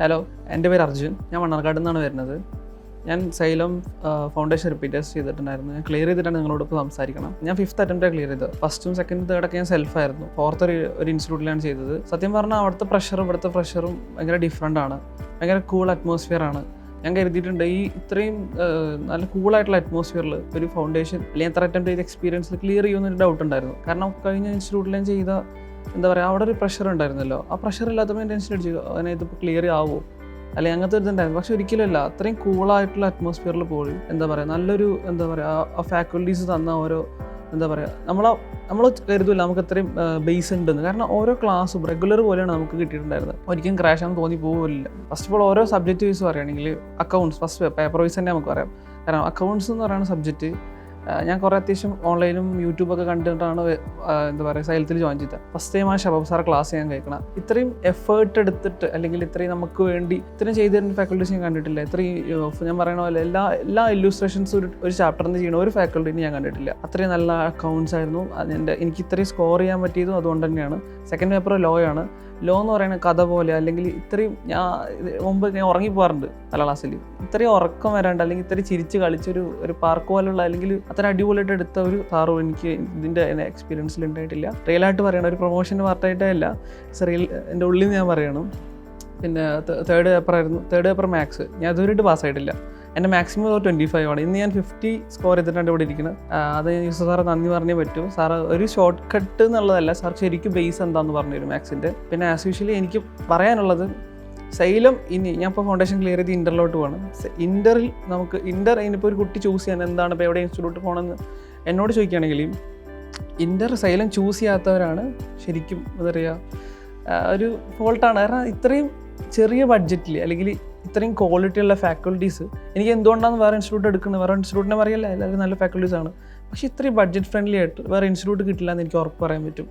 Hello, എൻ്റെ പേര് അർജുൻ. ഞാൻ മണ്ണാർക്കാട് നിന്നാണ് വരുന്നത്. ഞാൻ സൈലം ഫൗണ്ടേഷൻ റിപ്പീറ്റ് ടെസ്റ്റ് ചെയ്തിട്ടുണ്ടായിരുന്നു. ഞാൻ ക്ലിയർ ചെയ്തിട്ടാണ് നിങ്ങളോട് ഇപ്പോൾ സംസാരിക്കണം. ഞാൻ 5th അറ്റംപ്റ്റാണ് ക്ലിയർ ചെയ്തത്. ഫസ്റ്റും സെക്കൻഡും തേർഡൊക്കെ ഞാൻ സെൽഫായിരുന്നു. 4th ഒരു ഇൻസ്റ്റിറ്റ്യൂട്ടിലാണ് ചെയ്തത്. സത്യം പറഞ്ഞാൽ അവിടുത്തെ പ്രഷറും ഇവിടുത്തെ പ്രഷറും ഭയങ്കര ഡിഫറെൻ്റ് ആണ്. ഭയങ്കര കൂൾ അറ്റ്മോസ്ഫിയർ ആണ്. ഞാൻ കരുതിയിട്ടുണ്ട് ഈ ഇത്രയും നല്ല കൂളായിട്ടുള്ള അറ്റ്മോസ്ഫിയറിൽ ഒരു ഫൗണ്ടേഷൻ അല്ലെങ്കിൽ എത്ര അറ്റംപ്റ്റ് ചെയ്ത എക്സ്പീരിയൻസിൽ ക്ലിയർ ചെയ്യുമെന്നൊരു ഡൗട്ട് ഉണ്ടായിരുന്നു. കാരണം കഴിഞ്ഞ ഇൻസ്റ്റിറ്റ്യൂട്ടിൽ ഞാൻ ചെയ്ത എന്താ പറയുക, അവിടെ ഒരു പ്രഷർ ഉണ്ടായിരുന്നല്ലോ. ആ പ്രഷർ ഇല്ലാത്തപ്പോൾ ഞാൻ ടെൻഷൻ അടിച്ചു, അതിനെ ഇതിപ്പോൾ ക്ലിയർ ആവുമോ അല്ലെങ്കിൽ അങ്ങനത്തെ ഒരു ഇതുണ്ടായിരുന്നു. പക്ഷെ ഒരിക്കലുമല്ല. അത്രയും കൂളായിട്ടുള്ള അറ്റ്മോസ്ഫിയറിൽ പോയി എന്താ പറയുക, നല്ലൊരു എന്താ പറയുക, ആ ഫാക്കൽറ്റീസ് തന്ന ഓരോ എന്താ പറയുക, നമ്മൾ കരുതില്ല നമുക്ക് അത്രയും ബേസ് ഉണ്ടെന്ന്. കാരണം ഓരോ ക്ലാസ്സും റെഗുലർ പോലെയാണ് നമുക്ക് കിട്ടിയിട്ടുണ്ടായിരുന്നത്. ഒരിക്കലും ക്രാഷ് ആണെന്ന് തോന്നി പോകില്ല. ഫസ്റ്റ് ഓഫ് ഓൾ ഓരോ സബ്ജക്റ്റ് വൈസ് പറയുകയാണെങ്കിൽ അക്കൗണ്ട്സ് ഫസ്റ്റ് പേപ്പർ വൈസ് തന്നെ നമുക്ക് പറയാം. കാരണം അക്കൗണ്ട്സ് എന്ന് പറയുന്ന സബ്ജക്റ്റ് ഞാൻ കുറേ അത്യാവശ്യം ഓൺലൈനും യൂട്യൂബൊക്കെ കണ്ടിട്ടാണ് എന്താ പറയുക സൈലത്തിൽ ജോയിൻ ചെയ്തത്. ഫസ്റ്റ് ടൈം ആ ഷബാബ് സാറെ ക്ലാസ് ഞാൻ കേൾക്കണം. ഇത്രയും എഫേർട്ട് എടുത്തിട്ട് അല്ലെങ്കിൽ ഇത്രയും നമുക്ക് വേണ്ടി ഇത്രയും ചെയ്ത് തരുന്ന ഫാക്കൽറ്റീസ് ഞാൻ കണ്ടിട്ടില്ല. ഇത്രയും ഞാൻ പറയുന്ന പോലെ എല്ലാ ഇല്ലുസ്ട്രേഷൻസും ഒരു ചാപ്റ്ററിന് ചെയ്യുന്ന ഒരു ഫാക്കൽറ്റീനെ ഞാൻ കണ്ടിട്ടില്ല. അത്രയും നല്ല അക്കൗണ്ട്സ് ആയിരുന്നു. എനിക്ക് ഇത്രയും സ്കോർ ചെയ്യാൻ പറ്റിയതും അതുകൊണ്ട് തന്നെയാണ്. സെക്കൻഡ് പേപ്പർ ലോ ആണ്. ലോ എന്ന് പറയുന്ന കഥ പോലെ അല്ലെങ്കിൽ ഇത്രയും ഞാൻ മുമ്പ് ഞാൻ ഉറങ്ങിപ്പോകാറുണ്ട് പല ക്ലാസ്സിൽ. ഇത്രയും ഉറക്കം വരാണ്ട് അല്ലെങ്കിൽ ഇത്രയും ചിരിച്ച് കളിച്ചൊരു പാർക്ക് പോലുള്ള അല്ലെങ്കിൽ അത്ര അടിപൊളിയായിട്ട് എടുത്ത ഒരു സാറും എനിക്ക് ഇതിൻ്റെ എക്സ്പീരിയൻസിൽ ഉണ്ടായിട്ടില്ല. റിയലായിട്ട് പറയണം, ഒരു പ്രൊമോഷൻ്റെ പാർട്ടായിട്ടേ അല്ല, റിയൽ എൻ്റെ ഉള്ളിൽ നിന്ന് ഞാൻ പറയണം. പിന്നെ തേർഡ് പേപ്പർ മാത്സ് ഞാൻ ഇതുവരെയായിട്ട് പാസ്സായിട്ടില്ല. എൻ്റെ മാക്സിമം 25 ആണ്. ഇന്ന് ഞാൻ 50 സ്കോർ ചെയ്തിട്ടാണ് ഇവിടെ ഇരിക്കുന്നത്. അത് യൂസഫ് സാറ് നന്ദി പറഞ്ഞേ പറ്റൂ. സാറ് ഒരു ഷോർട്ട് കട്ട് എന്നുള്ളതല്ല, സാർ ശരിക്കും ബേസ് എന്താണെന്ന് പറഞ്ഞു തരും മാത്സിൻ്റെ. പിന്നെ ആസ് യൂഷ്വലി എനിക്ക് പറയാനുള്ളത് സൈലം ഇനി ഞാൻ ഇപ്പോൾ ഫൗണ്ടേഷൻ ക്ലിയർ ചെയ്ത് ഇൻ്ററിലോട്ട് പോകണം. ഇൻ്ററിൽ നമുക്ക് ഇനിയിപ്പോൾ ഒരു കുട്ടി ചൂസ് ചെയ്യാൻ എന്താണ് ഇപ്പോൾ എവിടെ ഇൻസ്റ്റിറ്റ്യൂട്ട് പോകണമെന്ന് എന്നോട് ചോദിക്കുകയാണെങ്കിൽ സൈലം ചൂസ് ചെയ്യാത്തവരാണ് ശരിക്കും എന്താ പറയുക ഒരു ഫോൾട്ടാണ്. കാരണം ഇത്രയും ചെറിയ ബഡ്ജറ്റിൽ അല്ലെങ്കിൽ ഇത്രയും ക്വാളിറ്റി ഉള്ള ഫാക്കൽറ്റീസ് എനിക്ക് എന്തുകൊണ്ടാണ് വേറെ ഇൻസ്റ്റിറ്റ്യൂട്ട് എടുക്കുന്നത്, വേറെ ഇൻസ്റ്റിറ്റ്യൂട്ടിനെ പറയല്ല, എല്ലാവരും നല്ല ഫാക്കൽറ്റീസാണ്. പക്ഷേ ഇത്രയും ബഡ്ജറ്റ് ഫ്രണ്ട്ലി ആയിട്ട് വേറെ ഇൻസ്റ്റിറ്റ്യൂട്ട് കിട്ടില്ല എന്ന് എനിക്ക് ഉറപ്പ് പറയാൻ പറ്റും.